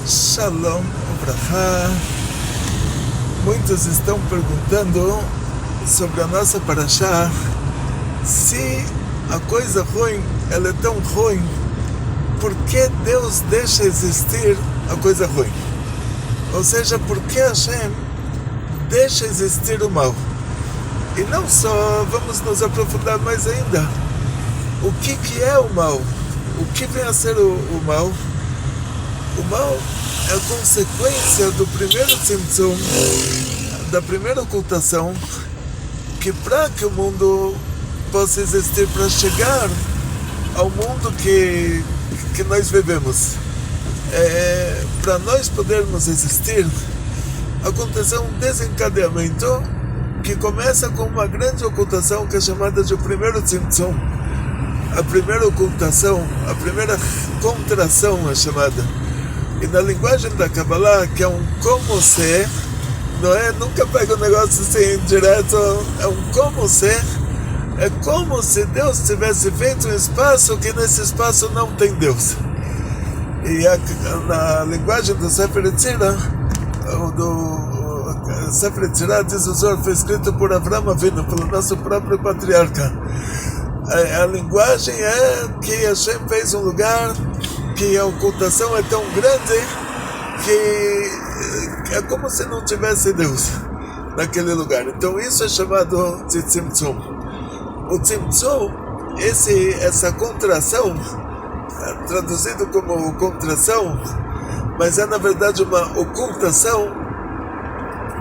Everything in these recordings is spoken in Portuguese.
Shalom, Obrahá. Muitos estão perguntando sobre a nossa Parashá, se a coisa ruim ela é tão ruim, por que Deus deixa existir a coisa ruim? Ou seja, por que Hashem deixa existir o mal? E não só, vamos nos aprofundar mais ainda. O que é o mal? O que vem a ser o mal? O mal é a consequência do primeiro tzimtzum, da primeira ocultação, que para que o mundo possa existir, para chegar ao mundo que nós vivemos, para nós podermos existir, aconteceu um desencadeamento que começa com uma grande ocultação que é chamada de o primeiro tzimtzum. A primeira ocultação, a primeira contração é chamada. E na linguagem da Kabbalah, que é um como se, não é? Nunca pega um negócio assim direto, é um como se. É como se Deus tivesse feito um espaço que nesse espaço não tem Deus. E na linguagem do Sefer Yetzirah, do Sefer Yetzirah diz o Zohar, foi escrito por Avraham Avinu, pelo nosso próprio patriarca. A linguagem é que Hashem fez um lugar que a ocultação é tão grande que é como se não tivesse Deus naquele lugar. Então isso é chamado de tzimtzum. O tzimtzum, essa contração, traduzido como contração, mas é na verdade uma ocultação,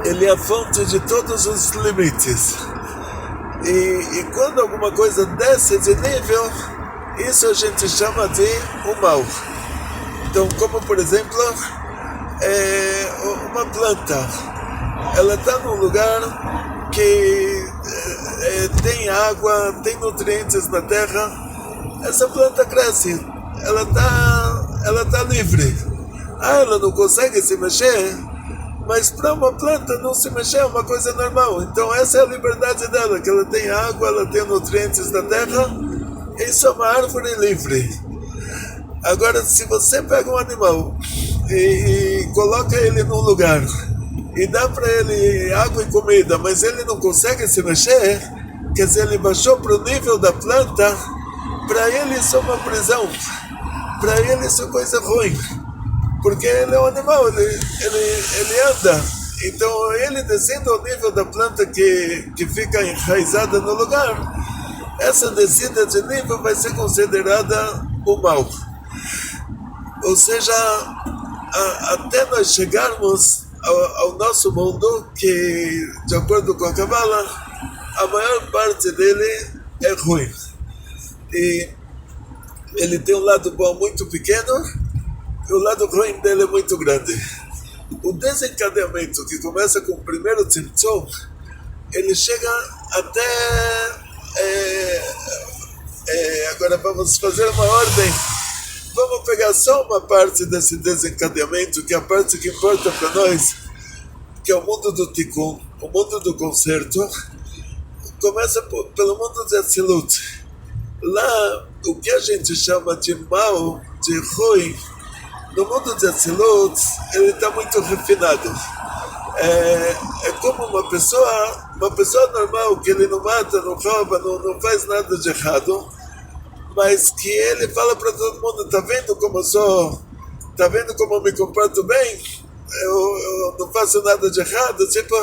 ele é a fonte de todos os limites. E quando alguma coisa desce de nível, isso a gente chama de o mal. Então, como por exemplo, uma planta, ela está num lugar que tem água, tem nutrientes na terra, essa planta cresce, ela tá livre. Ela não consegue se mexer, mas para uma planta não se mexer é uma coisa normal. Então essa é a liberdade dela, que ela tem água, ela tem nutrientes da terra. Isso é uma árvore livre. Agora, se você pega um animal e coloca ele num lugar e dá para ele água e comida, mas ele não consegue se mexer, quer dizer, ele baixou para o nível da planta, para ele isso é uma prisão, para ele isso é coisa ruim, porque ele é um animal, ele anda. Então ele descendo ao nível da planta que fica enraizada no lugar, essa descida de nível vai ser considerada o mal. Ou seja, até nós chegarmos ao nosso mundo, que de acordo com a Kabbalah, a maior parte dele é ruim. E ele tem um lado bom muito pequeno, e o lado ruim dele é muito grande. O desencadeamento que começa com o primeiro tzimtzum, ele chega até... agora vamos fazer uma ordem. Vamos pegar só uma parte desse desencadeamento, que é a parte que importa para nós, que é o mundo do Tikkun, o mundo do conserto. Começa pelo mundo de Atzilut. Lá, o que a gente chama de mal, de ruim, no mundo de Atzilut, ele está muito refinado. É como uma pessoa normal, que ele não mata, não rouba, não faz nada de errado, mas que ele fala para todo mundo, tá vendo como eu sou, tá vendo como eu me comporto bem, eu não faço nada de errado, tipo,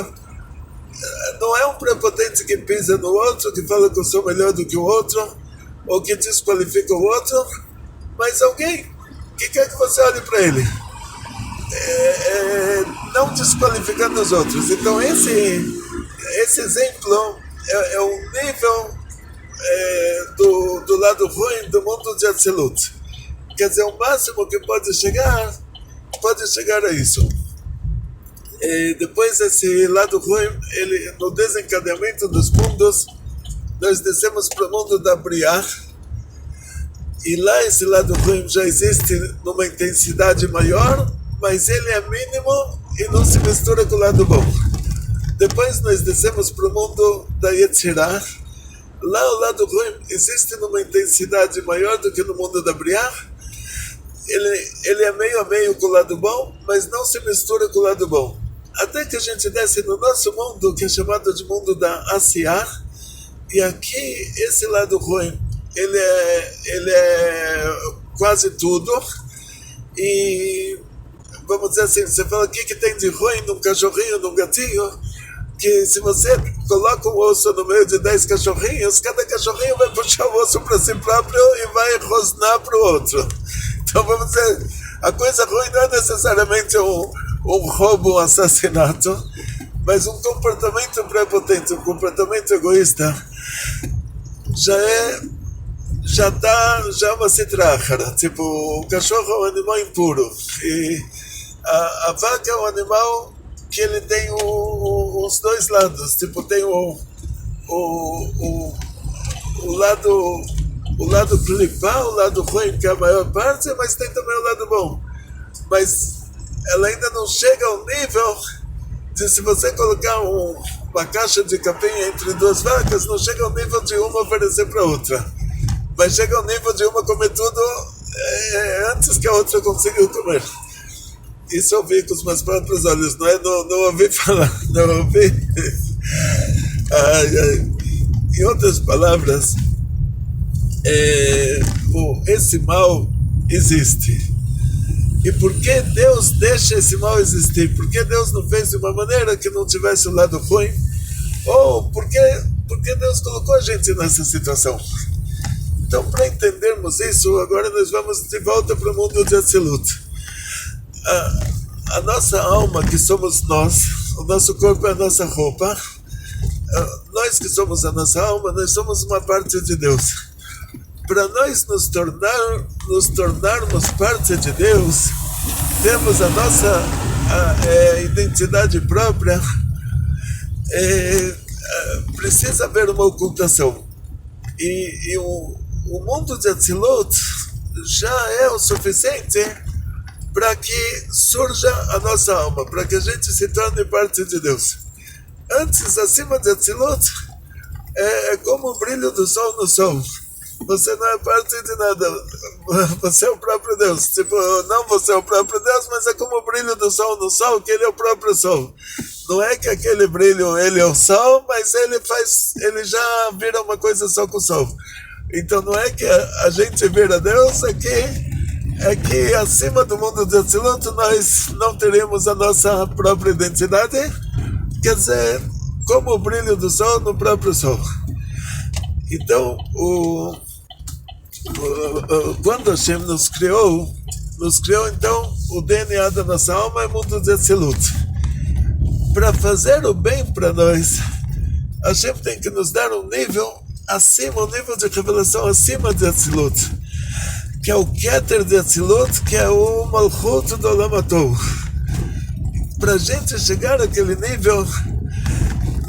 não é um prepotente que pisa no outro, que fala que eu sou melhor do que o outro, ou que desqualifica o outro, mas alguém que quer que você olhe para ele, não desqualificando os outros. Então esse exemplo é um nível do lado ruim do mundo de Atzilut. Quer dizer, o máximo que pode chegar a isso. E depois esse lado ruim, no desencadeamento dos mundos, nós descemos para o mundo da Briah, e lá esse lado ruim já existe numa intensidade maior, mas ele é mínimo e não se mistura com o lado bom. Depois nós descemos para o mundo da Yetzirah. Lá o lado ruim existe numa intensidade maior do que no mundo da Briah, ele é meio a meio com o lado bom, mas não se mistura com o lado bom. Até que a gente desce no nosso mundo, que é chamado de mundo da Asiá, e aqui esse lado ruim, ele é quase tudo, e vamos dizer assim, você fala o que tem de ruim num cachorrinho, num gatinho, que se você coloca um osso no meio de 10 cachorrinhos, cada cachorrinho vai puxar o osso para si próprio e vai rosnar para o outro. Então vamos dizer, a coisa ruim não é necessariamente um roubo, um assassinato, mas um comportamento prepotente, um comportamento egoísta, já é uma citrahara. Tipo, o cachorro é um animal impuro e a vaca é um animal que ele tem os dois lados. Tipo, tem o lado clipar, o lado ruim, que é a maior parte, mas tem também o lado bom. Mas ela ainda não chega ao nível de, se você colocar uma caixa de capim entre duas vacas, não chega ao nível de uma oferecer para outra, mas chega ao nível de uma comer tudo antes que a outra consiga comer. Isso eu vi com os meus próprios olhos, não ouvi falar, não ouvi. Em outras palavras, esse mal existe. E por que Deus deixa esse mal existir? Por que Deus não fez de uma maneira que não tivesse o lado ruim? Ou por que Deus colocou a gente nessa situação? Então, para entendermos isso, agora nós vamos de volta para o mundo de Atzilut. A nossa alma, que somos nós, o nosso corpo é a nossa roupa, nós que somos a nossa alma, nós somos uma parte de Deus. Para nós nos tornarmos parte de Deus, temos a nossa identidade própria, precisa haver uma ocultação. E o mundo de Atzilut já é o suficiente para que surja a nossa alma, para que a gente se torne parte de Deus. Antes, acima de Atzilut, é como o brilho do sol no sol. Você não é parte de nada, você é o próprio Deus. Tipo, não você é o próprio Deus, mas é como o brilho do sol no sol, que ele é o próprio sol. Não é que aquele brilho, ele é o sol, mas ele já vira uma coisa só com o sol. Então não é que a gente vira Deus, é que acima do mundo de Atzilut nós não teremos a nossa própria identidade, quer dizer, como o brilho do sol no próprio sol. Então, quando Hashem nos criou então o DNA da nossa alma é o mundo de Atzilut. Para fazer o bem para nós, Hashem tem que nos dar um nível acima, um nível de revelação acima de Atzilut, que é o Keter de Atzilut, que é o Malchut do Olam Atov. Para a gente chegar àquele nível,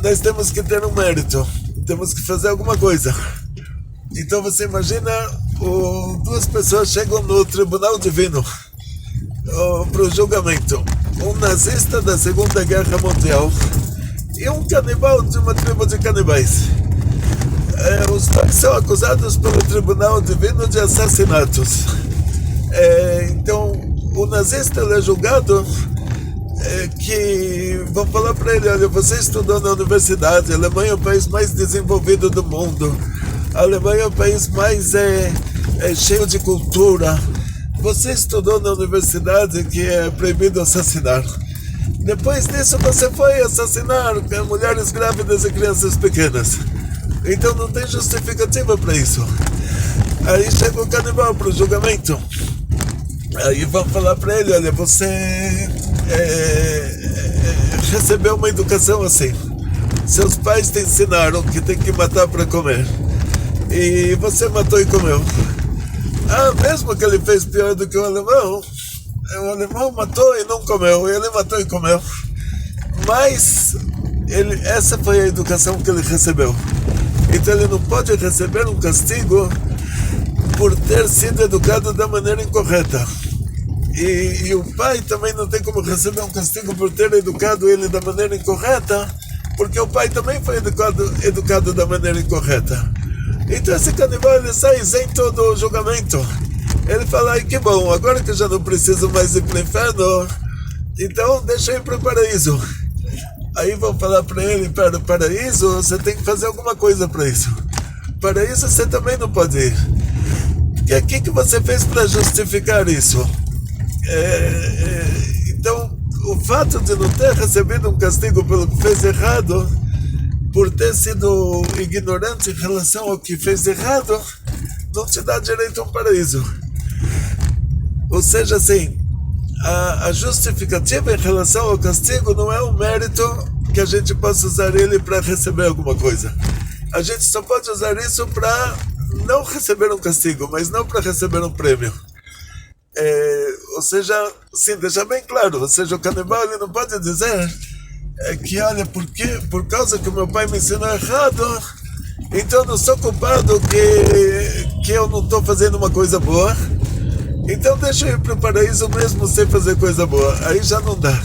nós temos que ter um mérito, temos que fazer alguma coisa. Então você imagina, duas pessoas chegam no tribunal divino para o julgamento. Um nazista da Segunda Guerra Mundial e um canibal de uma tribo de canibais. Os dois são acusados pelo tribunal divino de assassinatos. Então o nazista ele é julgado que vão falar para ele: olha, você estudou na universidade, a Alemanha é o país mais desenvolvido do mundo, a Alemanha é o país mais cheio de cultura, você estudou na universidade que é proibido assassinar, depois disso você foi assassinar mulheres grávidas e crianças pequenas, então não tem justificativa para isso. Aí chega o canibal para o julgamento, aí vão falar para ele: olha, você recebeu uma educação assim, seus pais te ensinaram que tem que matar para comer, e você matou e comeu. Mesmo que ele fez pior do que o alemão matou e não comeu, e ele matou e comeu, mas essa foi a educação que ele recebeu. Então ele não pode receber um castigo por ter sido educado da maneira incorreta. E o pai também não tem como receber um castigo por ter educado ele da maneira incorreta, porque o pai também foi educado da maneira incorreta. Então esse canibal ele sai isento do julgamento. Ele fala, ai que bom, agora que eu já não preciso mais ir para o inferno, então deixa eu ir para o paraíso. Aí vão falar para ele, para o paraíso você tem que fazer alguma coisa para isso. Paraíso você também não pode ir. E o que você fez para justificar isso? Então, o fato de não ter recebido um castigo pelo que fez errado, por ter sido ignorante em relação ao que fez errado, não te dá direito a um paraíso. Ou seja, assim, a justificativa em relação ao castigo não é um mérito que a gente possa usar ele para receber alguma coisa. A gente só pode usar isso para não receber um castigo, mas não para receber um prêmio. Ou seja, sim, deixa bem claro, ou seja, o canibal ele não pode dizer que, olha, por causa que o meu pai me ensinou errado, então eu não sou culpado que eu não estou fazendo uma coisa boa, então deixa eu ir para o paraíso mesmo sem fazer coisa boa. Aí já não dá.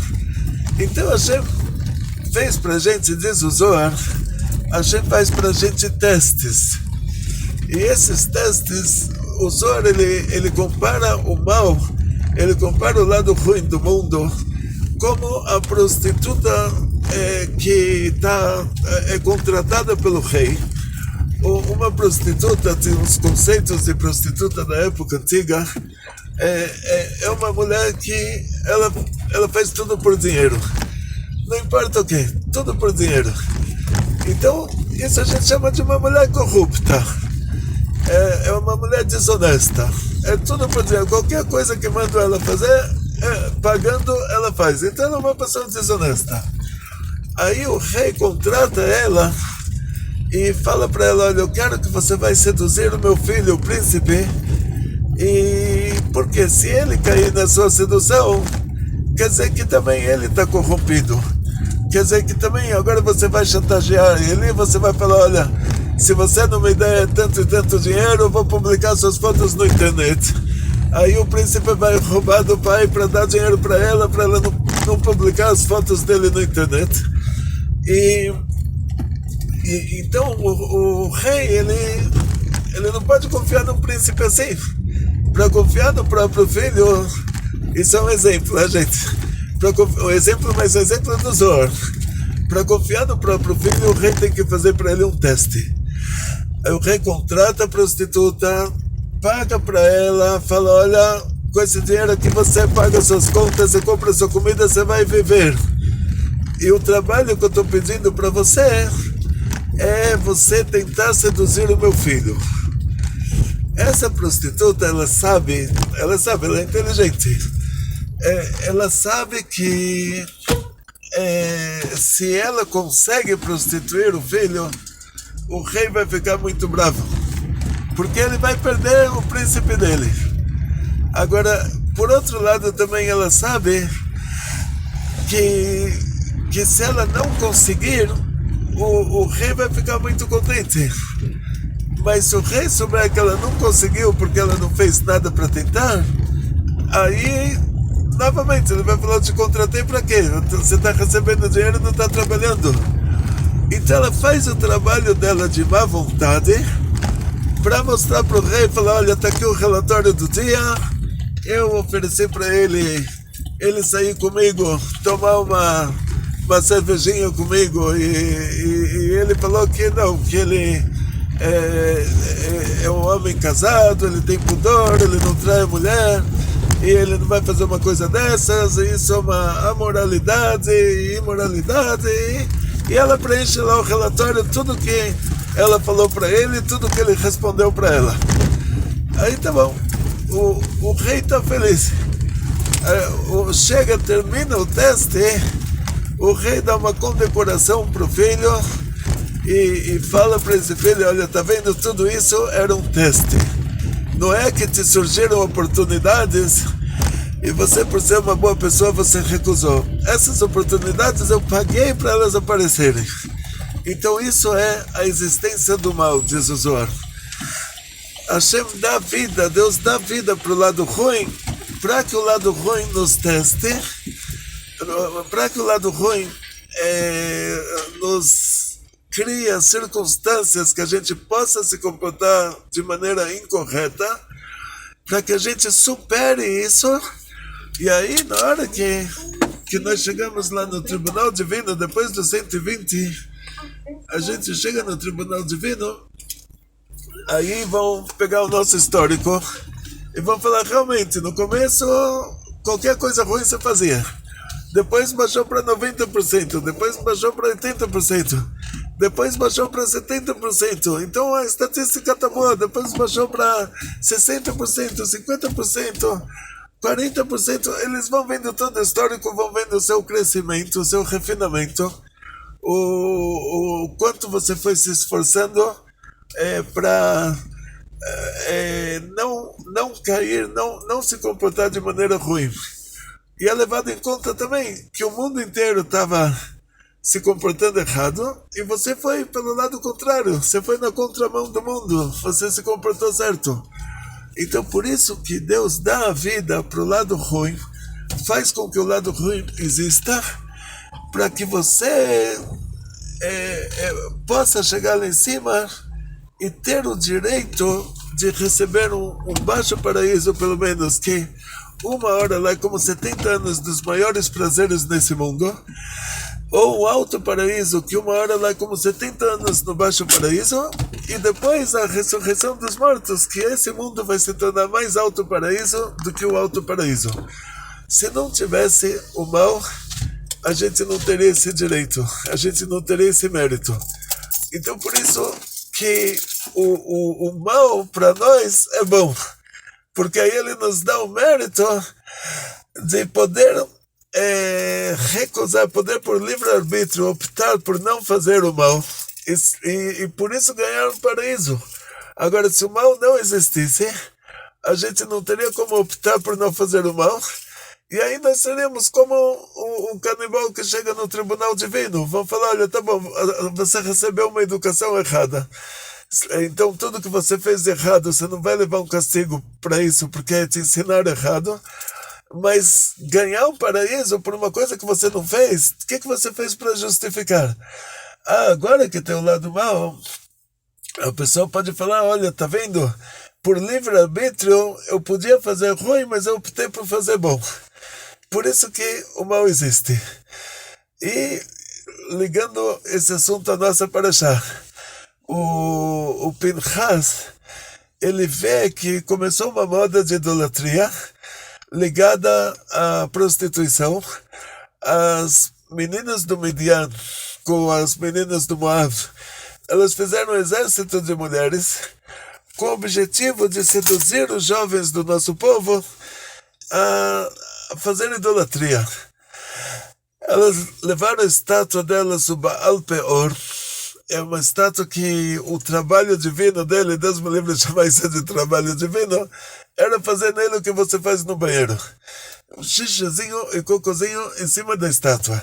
Então Hashem fez para a gente, diz o Zohar, Hashem faz para a gente testes. E esses testes, o Zohar ele compara o mal, ele compara o lado ruim do mundo como a prostituta que é contratada pelo rei. Uma prostituta, tem uns conceitos de prostituta da época antiga, é uma mulher que ela faz tudo por dinheiro. Não importa o que, tudo por dinheiro. Então, isso a gente chama de uma mulher corrupta. É uma mulher desonesta. É tudo por dinheiro. Qualquer coisa que mandam ela fazer, pagando, ela faz. Então, ela é uma pessoa desonesta. Aí o rei contrata ela e fala para ela, olha, eu quero que você vai seduzir o meu filho, o príncipe, e porque se ele cair na sua sedução, quer dizer que também ele está corrompido. Quer dizer que também agora você vai chantagear ele, você vai falar, olha, se você não me der tanto e tanto dinheiro, eu vou publicar suas fotos no internet. Aí o príncipe vai roubar do pai para dar dinheiro para ela não publicar as fotos dele na internet. Então o rei, ele não pode confiar num príncipe assim. Para confiar no próprio filho, isso é um exemplo, né, gente? O exemplo, mas o exemplo do Zohar. Para confiar no próprio filho, o rei tem que fazer para ele um teste. Aí o rei contrata a prostituta, paga para ela, fala, olha, com esse dinheiro aqui você paga suas contas, você compra sua comida, você vai viver. E o trabalho que eu estou pedindo para você é você tentar seduzir o meu filho. Essa prostituta, ela é inteligente. Ela sabe que se ela consegue prostituir o filho, o rei vai ficar muito bravo, porque ele vai perder o príncipe dele. Agora, por outro lado, também ela sabe que se ela não conseguir, o rei vai ficar muito contente. Mas se o rei souber que ela não conseguiu porque ela não fez nada para tentar, aí novamente ele vai falar, te contratei para quê? Você está recebendo dinheiro e não está trabalhando. Então ela faz o trabalho dela de má vontade para mostrar para o rei, falar, olha, está aqui o relatório do dia, eu ofereci para ele sair comigo, tomar uma cervejinha comigo, e ele falou que não, que ele é um homem casado, ele tem pudor, ele não trai a mulher, e ele não vai fazer uma coisa dessas, e isso é uma amoralidade e imoralidade, e ela preenche lá o relatório, tudo que ela falou para ele, tudo que ele respondeu para ela. Aí tá bom, o rei tá feliz. Termina o teste, o rei dá uma condecoração pro filho e fala para esse filho, olha, tá vendo, tudo isso era um teste. Não é que te surgiram oportunidades e você, por ser uma boa pessoa, você recusou. Essas oportunidades eu paguei para elas aparecerem. Então isso é a existência do mal, diz o Zohar. Hashem dá vida, Deus dá vida para o lado ruim, para que o lado ruim nos teste, para que o lado ruim nos cria circunstâncias que a gente possa se comportar de maneira incorreta, para que a gente supere isso. E aí, na hora que nós chegamos lá no Tribunal Divino, depois dos 120, a gente chega no Tribunal Divino, aí vão pegar o nosso histórico e vão falar, realmente, no começo, qualquer coisa ruim você fazia. Depois baixou para 90%, depois baixou para 80%, depois baixou para 70%. Então a estatística está boa, depois baixou para 60%, 50%, 40%. Eles vão vendo todo o histórico, vão vendo o seu crescimento, o seu refinamento, o quanto você foi se esforçando para não cair, não se comportar de maneira ruim. E é levado em conta também que o mundo inteiro estava se comportando errado e você foi pelo lado contrário, você foi na contramão do mundo, você se comportou certo. Então por isso que Deus dá a vida para o lado ruim, faz com que o lado ruim exista, para que você possa chegar lá em cima e ter o direito de receber um baixo paraíso, pelo menos, que uma hora lá é como 70 anos dos maiores prazeres nesse mundo, ou o alto paraíso, que uma hora lá é como 70 anos no baixo paraíso, e depois a ressurreição dos mortos, que esse mundo vai se tornar mais alto paraíso do que o alto paraíso. Se não tivesse o mal, a gente não teria esse direito, a gente não teria esse mérito. Então por isso que o mal para nós é bom, porque aí ele nos dá o mérito de poder recusar, poder por livre-arbítrio optar por não fazer o mal e por isso ganhar um paraíso. Agora, se o mal não existisse, a gente não teria como optar por não fazer o mal, e aí nós seríamos como um canibal que chega no tribunal divino. Vão falar, olha, tá bom, você recebeu uma educação errada, então tudo que você fez de errado, você não vai levar um castigo para isso, porque é te ensinar errado, mas ganhar um paraíso por uma coisa que você não fez, o que você fez para justificar? Agora que tem o lado mal, a pessoa pode falar, olha, tá vendo? Por livre-arbítrio eu podia fazer ruim, mas eu optei por fazer bom. Por isso que o mal existe. E ligando esse assunto à nossa paraxá, o Pinchas, ele vê que começou uma moda de idolatria ligada à prostituição. As meninas do Midian com as meninas do Moab, elas fizeram um exército de mulheres com o objetivo de seduzir os jovens do nosso povo a fazer idolatria. Elas levaram a estátua delas, o Baal Peor. É uma estátua que o trabalho divino dele, Deus me livre de chamar isso de trabalho divino, era fazer nele o que você faz no banheiro. Um xixizinho e cocôzinho em cima da estátua.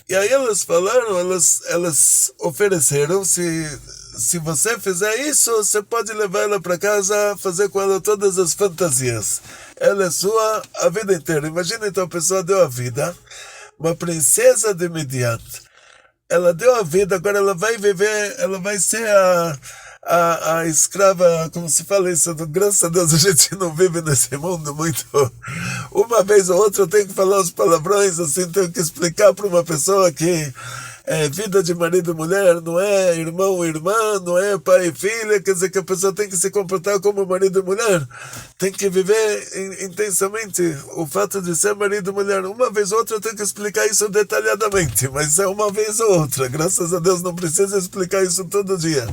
E aí elas falaram, elas ofereceram, se você fizer isso, você pode levar ela para casa, fazer com ela todas as fantasias. Ela é sua a vida inteira. Imagina, então, a pessoa deu a vida, uma princesa de Midian. Ela deu a vida, agora ela vai viver, ela vai ser a escrava, como se fala isso, graças a Deus a gente não vive nesse mundo muito. Uma vez ou outra eu tenho que falar os palavrões, assim, tenho que explicar para uma pessoa que vida de marido e mulher não é irmão e irmã, não é pai e filha, quer dizer que a pessoa tem que se comportar como marido e mulher, tem que viver intensamente o fato de ser marido e mulher. Uma vez ou outra eu tenho que explicar isso detalhadamente, mas é uma vez ou outra, graças a Deus não precisa explicar isso todo dia.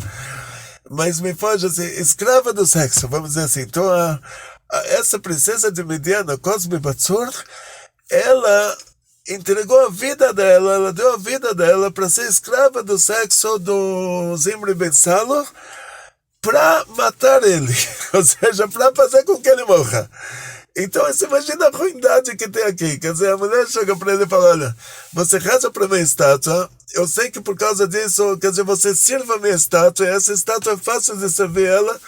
Mas me foge assim, escrava do sexo, vamos dizer assim. Então essa princesa de Midian, Cosme Batsur, ela entregou a vida dela, ela deu a vida dela para ser escrava do sexo do Zimri Ben Salo, para matar ele, ou seja, para fazer com que ele morra. Então você imagina a ruindade que tem aqui. Quer dizer, a mulher chega para ele e fala, olha, você reza para minha estátua, eu sei que por causa disso, quer dizer, você sirva a minha estátua, e essa estátua é fácil de servir ela,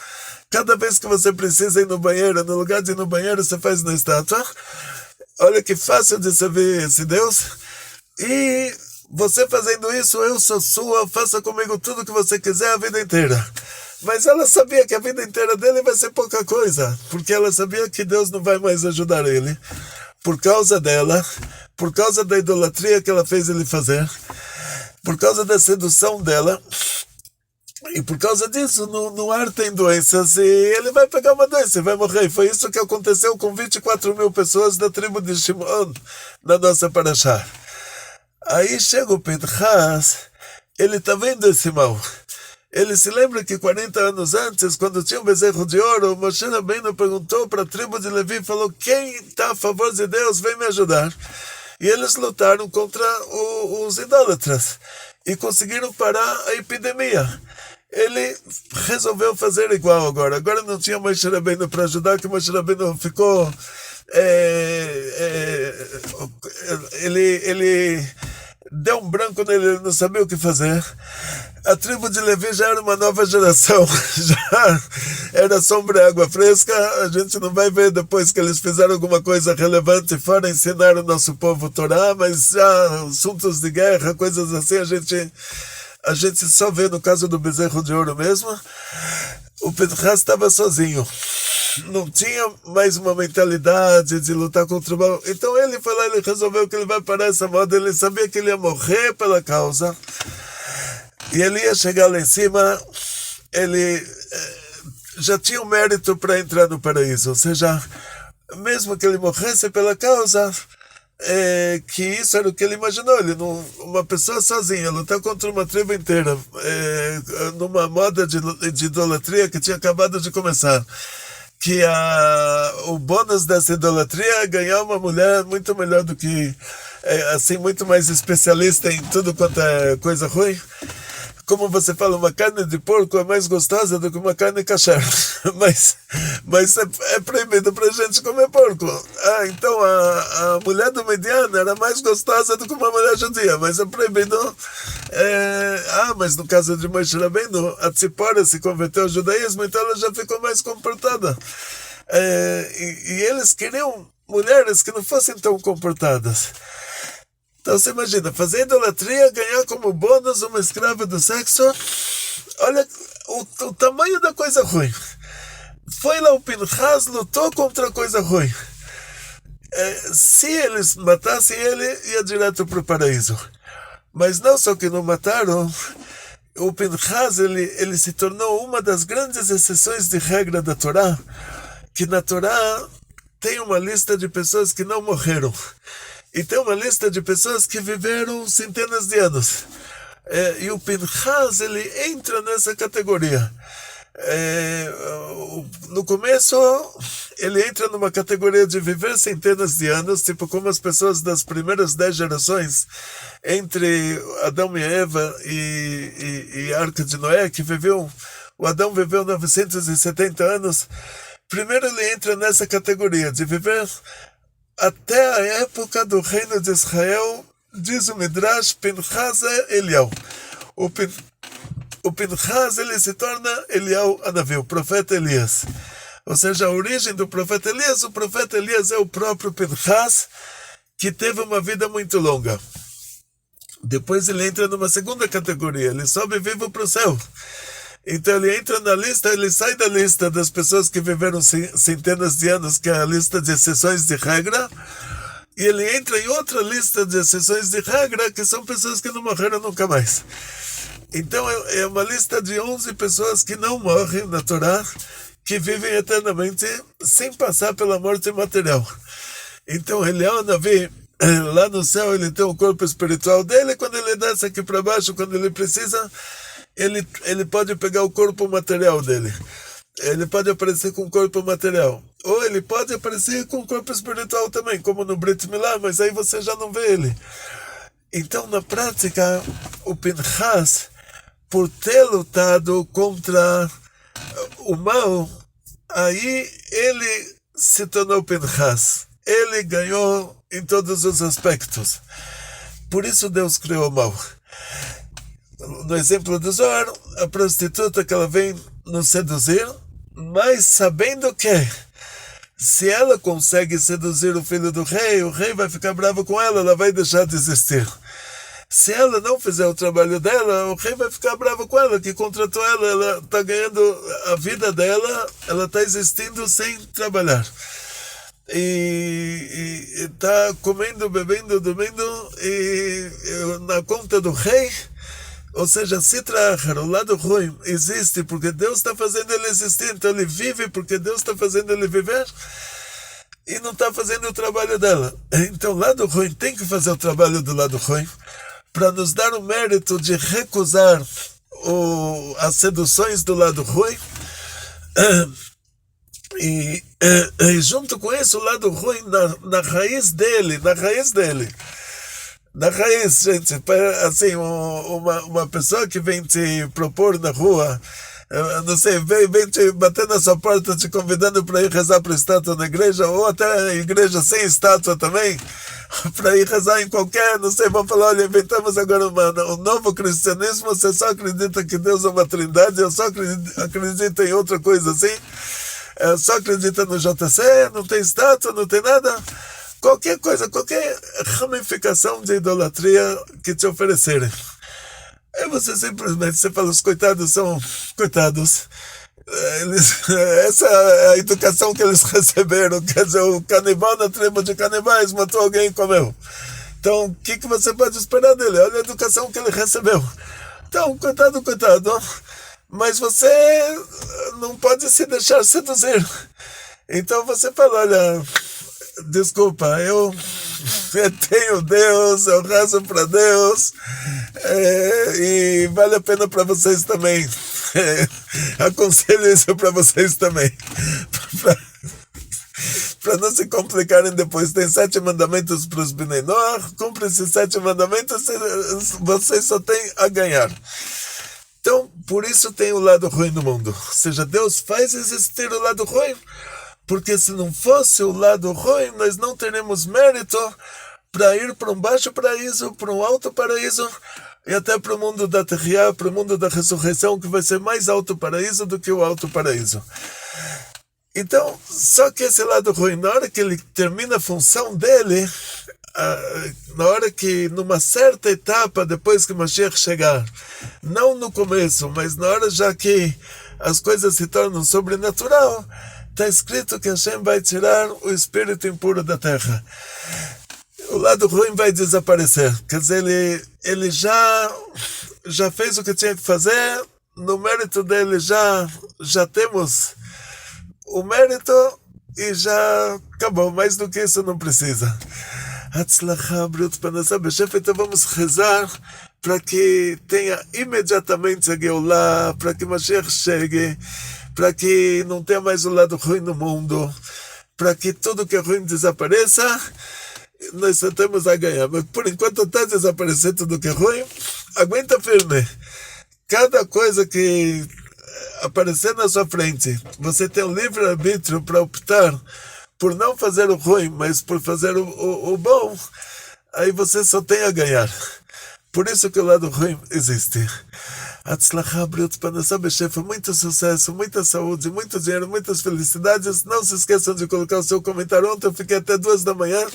cada vez que você precisa ir no banheiro, no lugar de ir no banheiro, você faz na estátua. Olha que fácil de servir esse Deus. E você fazendo isso, eu sou sua, faça comigo tudo que você quiser a vida inteira. Mas ela sabia que a vida inteira dele vai ser pouca coisa, porque ela sabia que Deus não vai mais ajudar ele, por causa dela, por causa da idolatria que ela fez ele fazer, por causa da sedução dela, e por causa disso no ar tem doenças, e ele vai pegar uma doença e vai morrer. E foi isso que aconteceu com 24.000 pessoas da tribo de Shimon, na nossa paraxá. Aí chega o Pinchas, ele está vendo esse mal. Ele se lembra que 40 anos antes, quando tinha um bezerro de ouro, o Moshe Rabbeinu perguntou para a tribo de Levi, falou, quem está a favor de Deus, vem me ajudar. E eles lutaram contra os idólatras e conseguiram parar a epidemia. Ele resolveu fazer igual agora. Agora não tinha Moshe Rabbeinu para ajudar, que o Moshe Rabbeinu ficou... ele deu um branco nele, ele não sabia o que fazer. A tribo de Levi já era uma nova geração, já era sombra e água fresca. A gente não vai ver depois que eles fizeram alguma coisa relevante fora ensinar o nosso povo Torá, mas já assuntos de guerra, coisas assim, a gente só vê no caso do bezerro de ouro mesmo. O Pinchas estava sozinho, não tinha mais uma mentalidade de lutar contra o mal. Então ele foi lá, ele resolveu que ele vai parar essa moda. Ele sabia que ele ia morrer pela causa e ele ia chegar lá em cima. Ele já tinha o mérito para entrar no paraíso, ou seja, mesmo que ele morresse pela causa, que isso era o que ele imaginou. Ele não, uma pessoa sozinha lutar contra uma tribo inteira, numa moda de idolatria que tinha acabado de começar, que o bônus dessa idolatria é ganhar uma mulher muito melhor do que, assim, muito mais especialista em tudo quanto é coisa ruim. Como você fala, uma carne de porco é mais gostosa do que uma carne kasher. mas é proibido pra gente comer porco. Então a mulher do Midian era mais gostosa do que uma mulher judia, mas é proibido. Mas no caso de Moshe Rabbeinu, a Tzipora se converteu ao judaísmo, então ela já ficou mais comportada. E eles queriam mulheres que não fossem tão comportadas. Então você imagina, fazer idolatria, ganhar como bônus uma escrava do sexo. Olha o tamanho da coisa ruim. Foi lá o Pinchas, lutou contra a coisa ruim. Se eles matassem ele, ia direto para o paraíso. Mas não só que não mataram, o Pinchas ele se tornou uma das grandes exceções de regra da Torá, que na Torá tem uma lista de pessoas que não morreram. E tem uma lista de pessoas que viveram centenas de anos. E o Pinchas, ele entra nessa categoria. No começo, ele entra numa categoria de viver centenas de anos, tipo como as pessoas das primeiras 10 gerações, entre Adão e Eva e a Arca de Noé, que o Adão viveu 970 anos. Primeiro ele entra nessa categoria de viver até a época do reino de Israel, diz o Midrash, Pinchas é Eliyahu. O Pinchas, ele se torna Eliyahu Anavi, o profeta Elias. Ou seja, a origem do profeta Elias, o profeta Elias é o próprio Pinchas, que teve uma vida muito longa. Depois ele entra numa segunda categoria, ele sobe vivo para o céu. Então ele entra na lista, ele sai da lista das pessoas que viveram centenas de anos, que é a lista de exceções de regra, e ele entra em outra lista de exceções de regra, que são pessoas que não morreram nunca mais. Então é uma lista de 11 pessoas que não morrem na Torá, que vivem eternamente sem passar pela morte material. Então Eliyahu Navi, lá no céu, ele tem o corpo espiritual dele, quando ele desce aqui para baixo, quando ele precisa, ele pode pegar o corpo material dele. Ele pode aparecer com o corpo material. Ou ele pode aparecer com o corpo espiritual também, como no Brit Milá, mas aí você já não vê ele. Então, na prática, o Pinchas, por ter lutado contra o mal, aí ele se tornou Pinchas. Ele ganhou em todos os aspectos. Por isso Deus criou o mal. No exemplo do Zohar, a prostituta que ela vem nos seduzir, mas sabendo que se ela consegue seduzir o filho do rei, o rei vai ficar bravo com ela, ela vai deixar de existir. Se ela não fizer o trabalho dela, o rei vai ficar bravo com ela, que contratou ela, ela está ganhando a vida dela, ela está existindo sem trabalhar. E está comendo, bebendo, dormindo, na conta do rei. Ou seja, Sitra, o lado ruim, existe porque Deus está fazendo ele existir, então ele vive porque Deus está fazendo ele viver e não está fazendo o trabalho dela. Então o lado ruim tem que fazer o trabalho do lado ruim para nos dar o mérito de recusar as seduções do lado ruim. E junto com isso, o lado ruim na raiz dele, na raiz, gente, assim, uma pessoa que vem te propor na rua, não sei, vem te bater na sua porta, te convidando para ir rezar para a estátua na igreja, ou até a igreja sem estátua também, para ir rezar em qualquer, não sei, vamos falar, olha, inventamos agora um novo cristianismo, você só acredita que Deus é uma trindade, eu só acredito em outra coisa assim, só acredita no JC, não tem estátua, não tem nada. Qualquer coisa, qualquer ramificação de idolatria que te oferecerem. Aí você simplesmente, você fala, os coitados são coitados. Essa é a educação que eles receberam. Quer dizer, o canibal na tribo de canibais matou alguém e comeu. Então, o que você pode esperar dele? Olha a educação que ele recebeu. Então, coitado. Mas você não pode se deixar seduzir. Então você fala, olha, desculpa, eu tenho Deus, eu rezo para Deus, e vale a pena para vocês também. Aconselho isso para vocês também. Para não se complicarem depois. Tem 7 mandamentos para os Bnei Noach, cumpre esses 7 mandamentos, vocês só têm a ganhar. Então, por isso tem o lado ruim no mundo. Ou seja, Deus faz existir o lado ruim, porque se não fosse o lado ruim, nós não teremos mérito para ir para um baixo paraíso, para um alto paraíso, e até para o mundo da Terra, para o mundo da ressurreição, que vai ser mais alto paraíso do que o alto paraíso. Então, só que esse lado ruim, na hora que ele termina a função dele, na hora que, numa certa etapa, depois que Mashiach chegar, não no começo, mas na hora já que as coisas se tornam sobrenatural, está escrito que Hashem vai tirar o espírito impuro da terra. O lado ruim vai desaparecer. Quer dizer, ele já fez o que tinha que fazer, no mérito dele já temos o mérito e já acabou. Mais do que isso não precisa. Então vamos rezar para que tenha imediatamente a Geulah, para que Mashiach chegue, para que não tenha mais o lado ruim no mundo, para que tudo que é ruim desapareça, nós só temos a ganhar. Mas por enquanto está desaparecendo tudo que é ruim, aguenta firme. Cada coisa que aparecer na sua frente, você tem um livre-arbítrio para optar por não fazer o ruim, mas por fazer o bom, aí você só tem a ganhar. Por isso que o lado ruim existe. Muito sucesso, muita saúde, muito dinheiro, muitas felicidades. Não se esqueçam de colocar o seu comentário. Ontem eu fiquei até 2 da manhã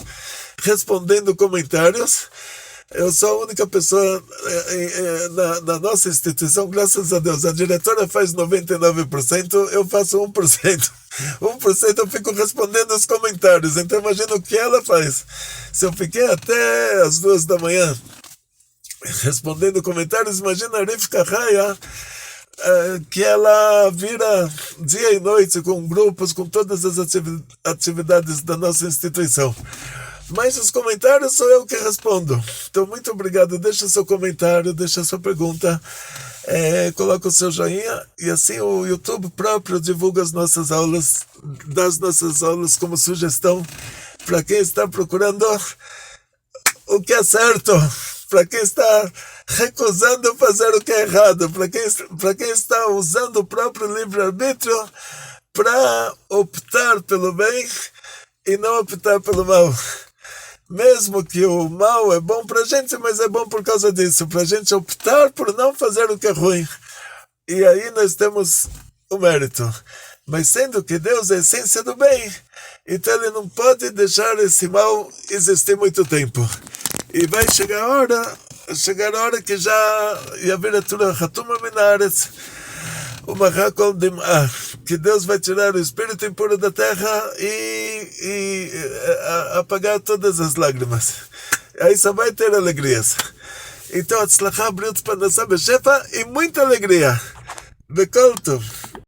respondendo comentários. Eu sou a única pessoa na nossa instituição, graças a Deus. A diretora faz 99%, eu faço 1%. 1% eu fico respondendo os comentários. Então imagina o que ela faz. Se eu fiquei até as 2 da manhã respondendo comentários, imagina a Rivka Raya, que ela vira dia e noite com grupos, com todas as atividades da nossa instituição. Mas os comentários sou eu que respondo. Então, muito obrigado. Deixa seu comentário, deixa sua pergunta, coloca o seu joinha, e assim o YouTube próprio divulga as nossas aulas, das nossas aulas como sugestão para quem está procurando o que é certo, para quem está recusando fazer o que é errado, para quem está usando o próprio livre-arbítrio para optar pelo bem e não optar pelo mal. Mesmo que o mal é bom para a gente, mas é bom por causa disso, para a gente optar por não fazer o que é ruim. E aí nós temos o mérito. Mas sendo que Deus é a essência do bem, então ele não pode deixar esse mal existir muito tempo. E vai chegar a hora chegar a hora que já ia vir a Torá Hatuma Minares, o Mahakol Dim'ah, que Deus vai tirar o espírito impuro da terra e apagar todas as lágrimas. Aí só vai ter alegrias. Então, Atzlachá, Briut, Parnassá, Beshefa e muita alegria. Bekol Tov.